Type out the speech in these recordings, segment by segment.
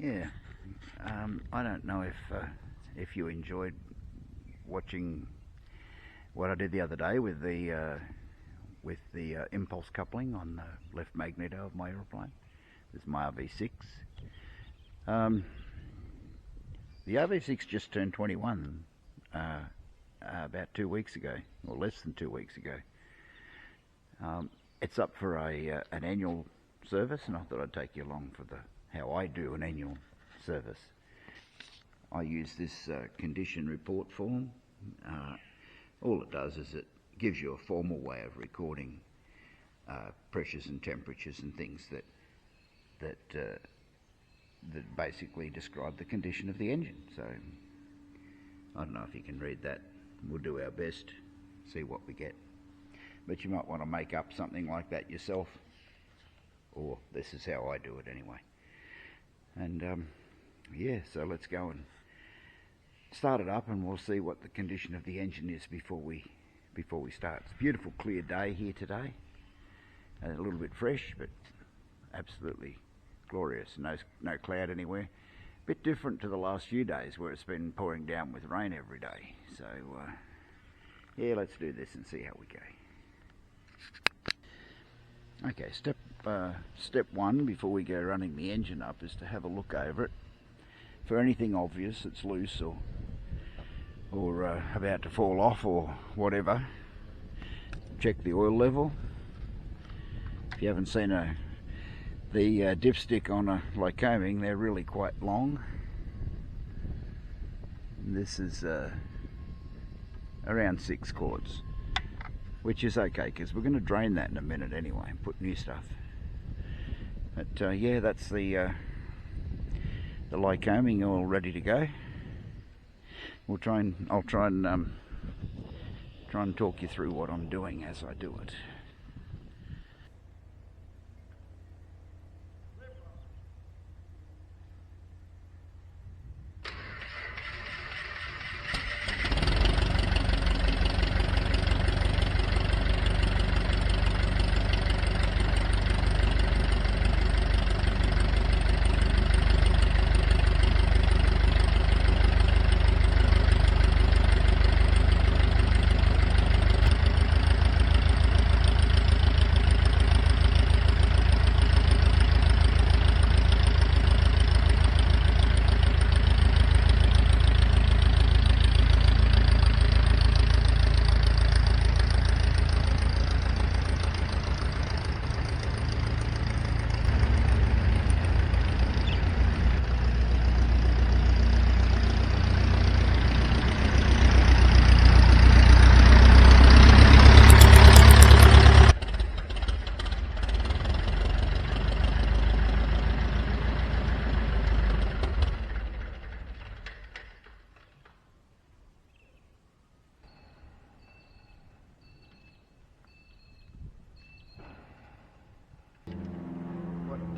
Yeah, I don't know if you enjoyed watching what I did the other day with the impulse coupling on the left magneto of my aeroplane. This is my RV6. The RV6 just turned 21 about 2 weeks ago, or less than 2 weeks ago. It's up for an annual service, and I thought I'd take you along for how I do an annual service. I use this condition report form. All it does is it gives you a formal way of recording pressures and temperatures and things that basically describe the condition of the engine. So I don't know if you can read that. We'll do our best, see what we get. But you might want to make up something like that yourself, or this is how I do it anyway. And yeah, so let's go and start it up, and we'll see what the condition of the engine is before we start. It's a beautiful clear day here today, a little bit fresh, but absolutely glorious. No cloud anywhere. Bit different to the last few days where it's been pouring down with rain every day. So yeah, let's do this and see how we go. Okay, step one before we go running the engine up is to have a look over it for anything obvious that's loose or about to fall off or whatever. Check the oil level. If you haven't seen the dipstick on a Lycoming, they're really quite long. This is around 6 quarts, which is okay because we're going to drain that in a minute anyway and put new stuff. But yeah, that's the Lycoming all ready to go. I'll try and talk you through what I'm doing as I do it.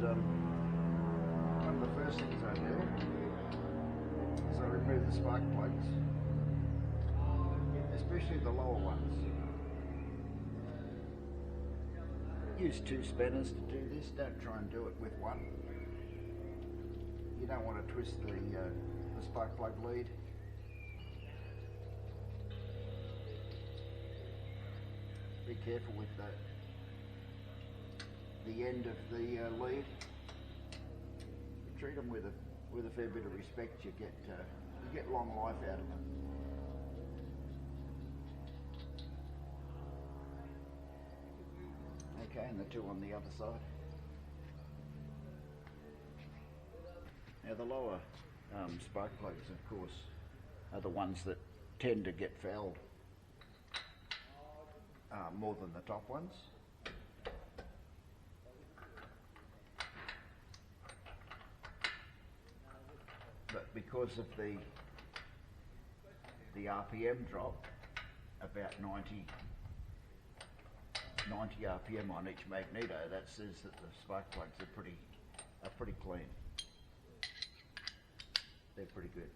One of the first things I do is I remove the spark plugs, especially the lower ones. Use 2 spanners to do this. Don't try and do it with one. You don't want to twist the spark plug lead. Be careful with the end of the lead. Treat them with a fair bit of respect. You get long life out of them. Okay, and the 2 on the other side. Now the lower spark plugs, of course, are the ones that tend to get fouled more than the top ones. But because of the RPM drop, about 90 RPM on each magneto, that says that the spark plugs are pretty clean. They're pretty good.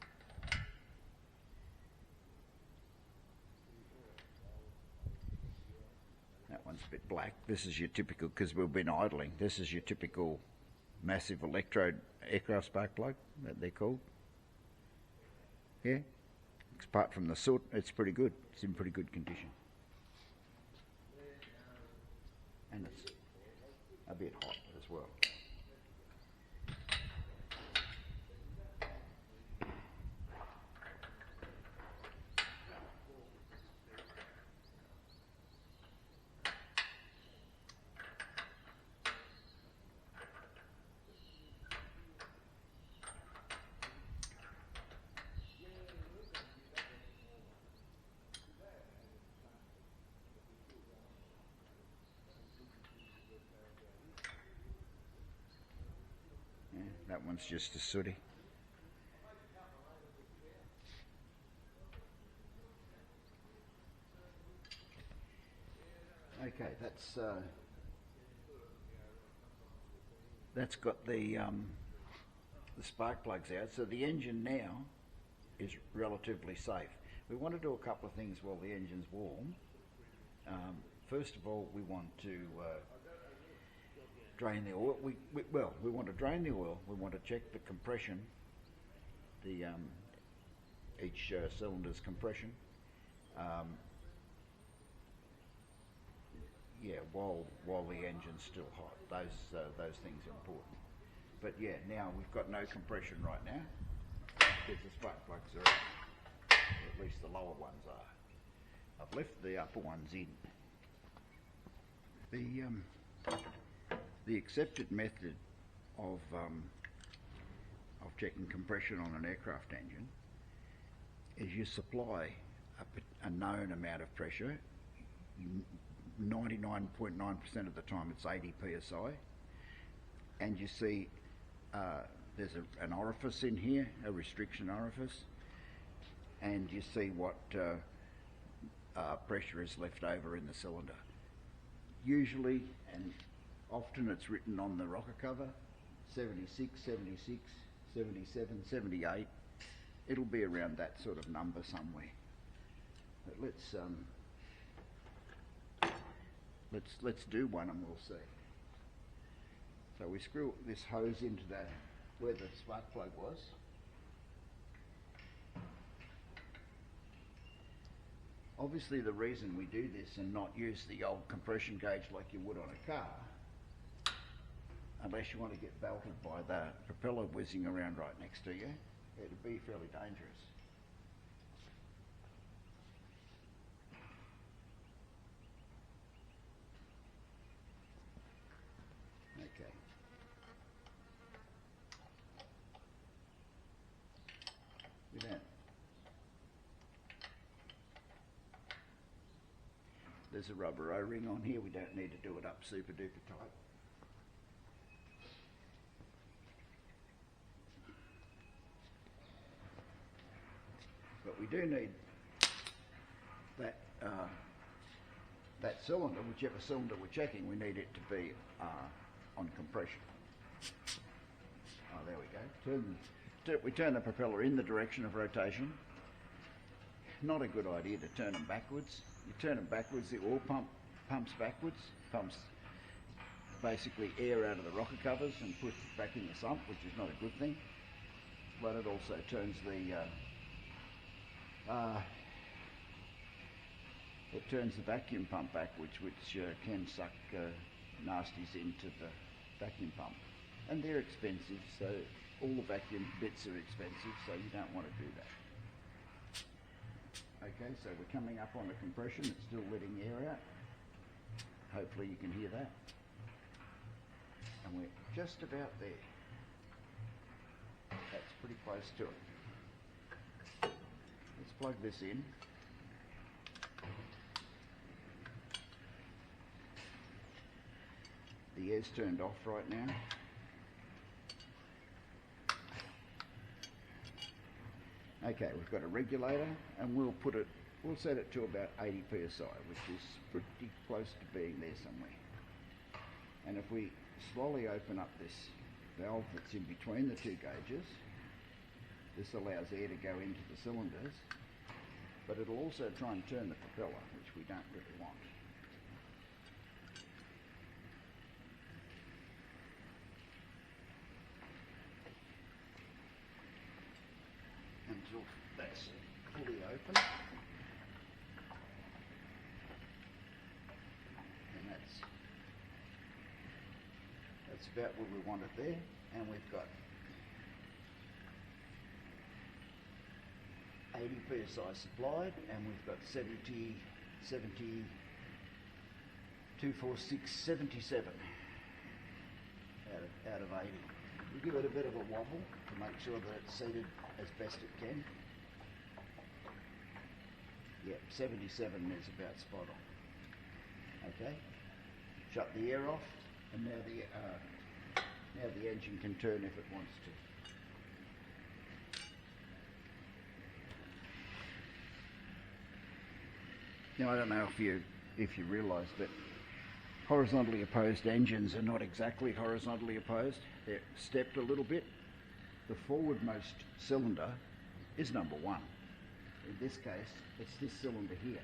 That one's a bit black. This is your typical, because we've been idling, this is your typical massive electrode aircraft spark plug that they're called. Yeah, apart from the soot, it's pretty good. It's in pretty good condition. And it's a bit hot as well. That one's just as sooty. Okay, that's got the spark plugs out. So the engine now is relatively safe. We want to do a couple of things while the engine's warm. First of all, we want to drain the oil. We want to drain the oil. We want to check the compression, each cylinder's compression. Yeah, while the engine's still hot, those things are important. But yeah, now we've got no compression right now because the spark plugs are out. At least the lower ones are. I've left the upper ones in. The accepted method of checking compression on an aircraft engine is you supply a known amount of pressure. 99.9% of the time it's 80 psi, and you see there's an orifice in here, a restriction orifice, and you see what pressure is left over in the cylinder. Usually, and often it's written on the rocker cover, 76, 76, 77, 78. It'll be around that sort of number somewhere. But let's do one and we'll see. So we screw this hose into that where the spark plug was. Obviously the reason we do this and not use the old compression gauge like you would on a car, unless you want to get belted by the propeller whizzing around right next to you, it'd be fairly dangerous. Okay. With that, there's a rubber O-ring on here. We don't need to do it up super duper tight. But we do need that that cylinder, whichever cylinder we're checking, we need it to be on compression. Oh, there we go. We turn the propeller in the direction of rotation. Not a good idea to turn them backwards. You turn them backwards, the oil pumps backwards, pumps basically air out of the rocker covers and puts it back in the sump, which is not a good thing. But it also turns the vacuum pump backwards, which can suck nasties into the vacuum pump. And they're expensive, so all the vacuum bits are expensive, so you don't want to do that. Okay, so we're coming up on the compression. It's still letting air out. Hopefully you can hear that. And we're just about there. That's pretty close to it. Let's plug this in. The air's turned off right now. Okay, we've got a regulator, and we'll set it to about 80 psi, which is pretty close to being there somewhere. And if we slowly open up this valve that's in between the two gauges, this allows air to go into the cylinders, but it'll also try and turn the propeller, which we don't really want. until that's fully open. And that's about where we want it there. And we've got 80 psi supplied, and we've got 24677 out of 80. We give it a bit of a wobble to make sure that it's seated as best it can. Yep, 77 is about spot on. Okay, shut the air off, and now the engine can turn if it wants to. Now, I don't know if you realise that horizontally opposed engines are not exactly horizontally opposed. They're stepped a little bit. The forwardmost cylinder is number one. In this case, it's this cylinder here.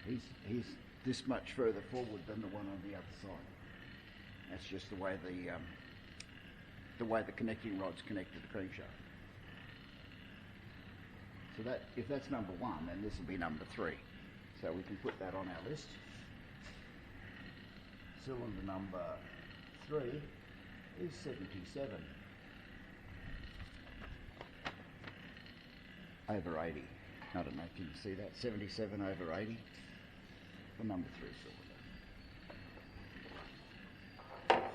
He's this much further forward than the one on the other side. That's just the way the connecting rod's connect to the crankshaft. So that, if that's number one, then this will be number three. So we can put that on our list. Cylinder number 3 is 77 over 80. I don't know, can you see that? 77 over 80 for number 3 cylinder.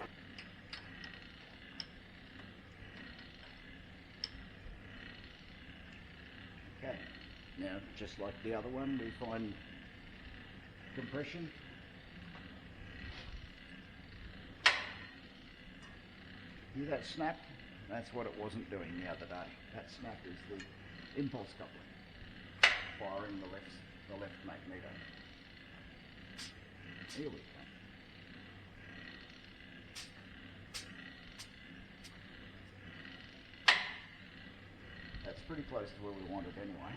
Okay, now just like the other one, we find compression. Hear that snap? That's what it wasn't doing the other day. That snap is the impulse coupling firing the left magneto. Here we go. That's pretty close to where we want it anyway.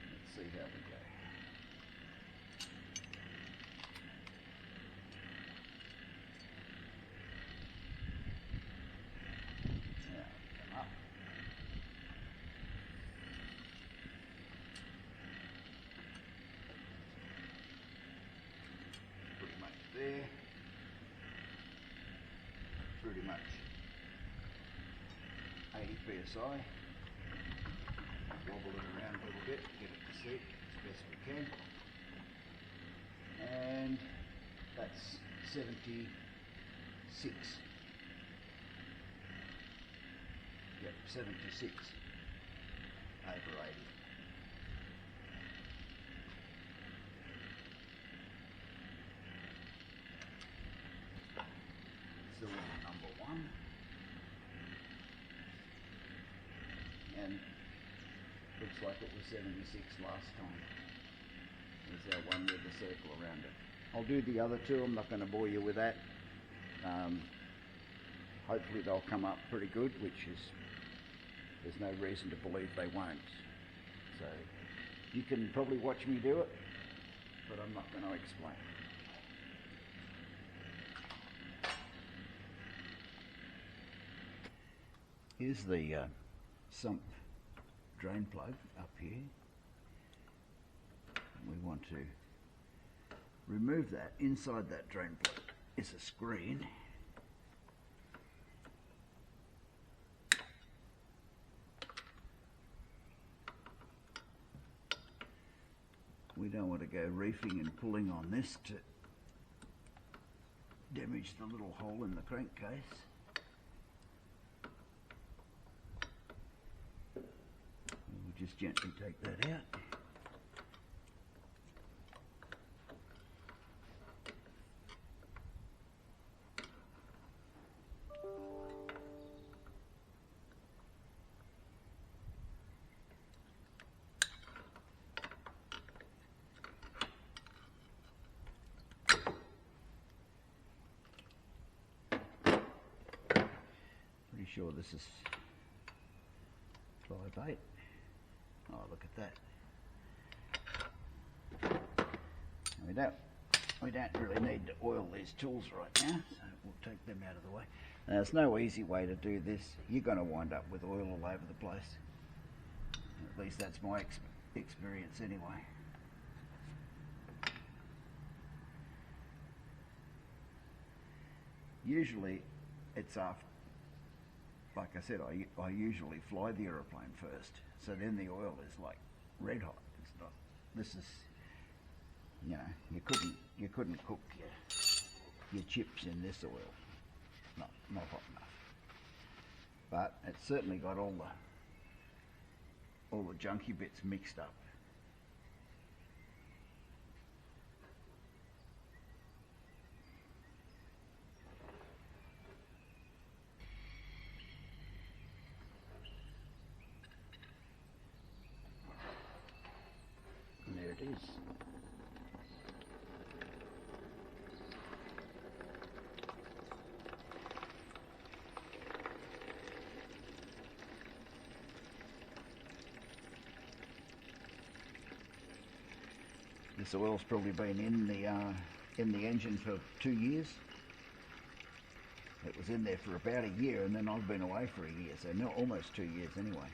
Let's see how we go. There, pretty much 80 psi. Wobble it around a little bit to get it to seat as best we can. And that's 76. Yep, 76 over 80. Cylinder number 1, and looks like it was 76 last time. There's that one with the circle around it. I'll do the other two. I'm not going to bore you with that. Hopefully they'll come up pretty good, which is, there's no reason to believe they won't. So you can probably watch me do it, but I'm not going to explain. Here's the sump drain plug up here. We want to remove that. Inside that drain plug is a screen. We don't want to go reefing and pulling on this to damage the little hole in the crankcase. We'll just gently take that out. Pretty sure this is 5/8. Oh, look at that. We don't really need to oil these tools right now, so we'll take them out of the way. Now, there's no easy way to do this. You're going to wind up with oil all over the place. At least that's my experience anyway. Usually it's after, like I said, I usually fly the aeroplane first, so then the oil is like red hot. It's not, this is, you know, you couldn't cook your chips in this oil. Not hot enough. But it's certainly got all the junky bits mixed up. And there it is. This oil's probably been in the engine for 2 years. It was in there for about a year, and then I've been away for a year, so almost 2 years anyway.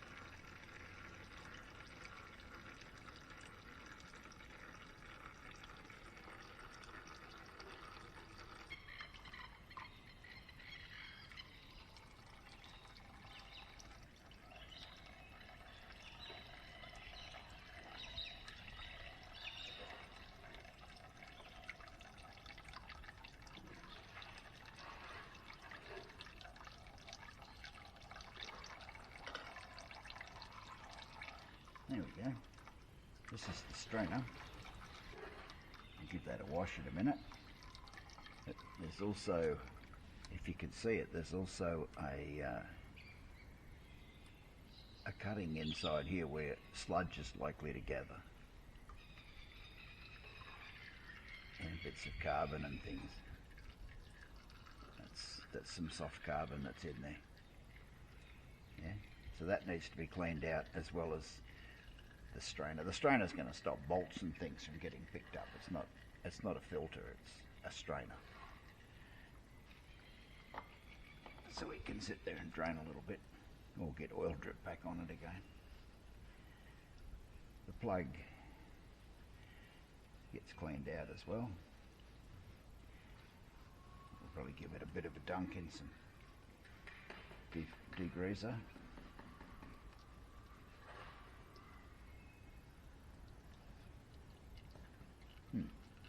There we go. This is the strainer. I'll give that a wash in a minute. There's also, if you can see it, there's also a cutting inside here where sludge is likely to gather. And bits of carbon and things. That's some soft carbon that's in there. Yeah. So that needs to be cleaned out, as well as the strainer. The strainer's going to stop bolts and things from getting picked up. It's not a filter, it's a strainer. So we can sit there and drain a little bit, or get oil drip back on it again. The plug gets cleaned out as well. We'll probably give it a bit of a dunk in some degreaser.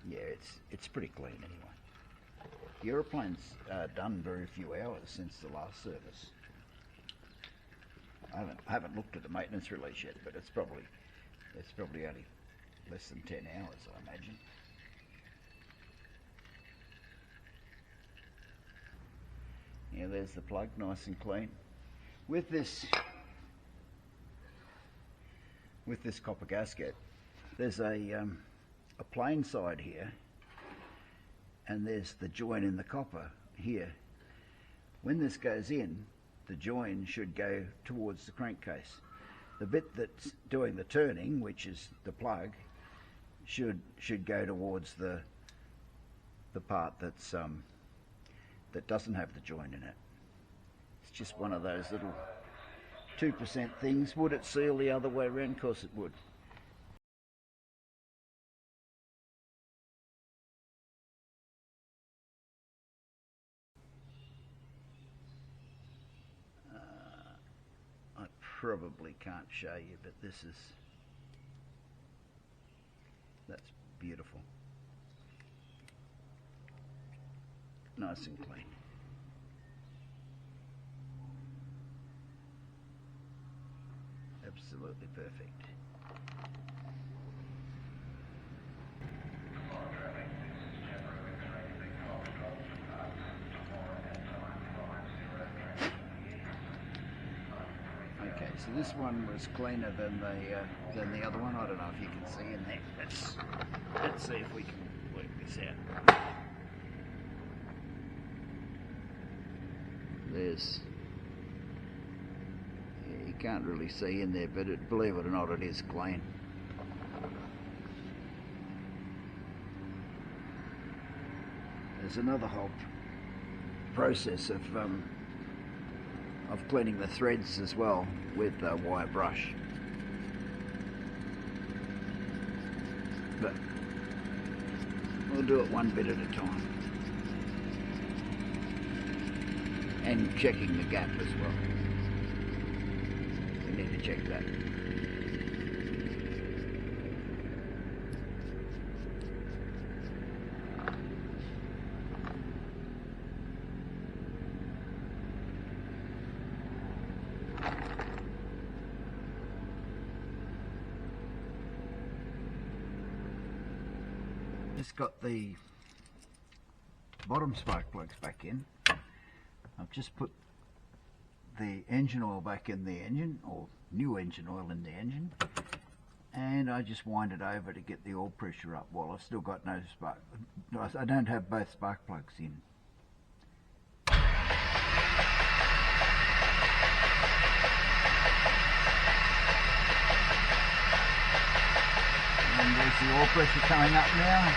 Yeah, it's pretty clean anyway. The aeroplane's done very few hours since the last service. I haven't looked at the maintenance release yet, but it's probably only less than 10 hours, I imagine. Yeah, there's the plug, nice and clean. With this copper gasket, there's a plain side here, and there's the join in the copper here. When this goes in, the join should go towards the crankcase. The bit that's doing the turning, which is the plug, should go towards the part that's that doesn't have the join in it. It's just one of those little 2% things. Would it seal the other way around? Of course it would. I probably can't show you, but that's beautiful. Nice and clean. Absolutely perfect. Okay, so this one was cleaner than the other one. I don't know if you can see in there. Let's see if we can work this out. There's, yeah, you can't really see in there, but believe it or not, it is clean. There's another hole process of cleaning the threads as well with a wire brush. But we'll do it one bit at a time. And checking the gap as well. We need to check that. Just got the bottom spark plugs back in. I've just put the engine oil back in the engine, or new engine oil in the engine, and I just wind it over to get the oil pressure up while I've still got no spark. I don't have both spark plugs in. And there's the oil pressure coming up now.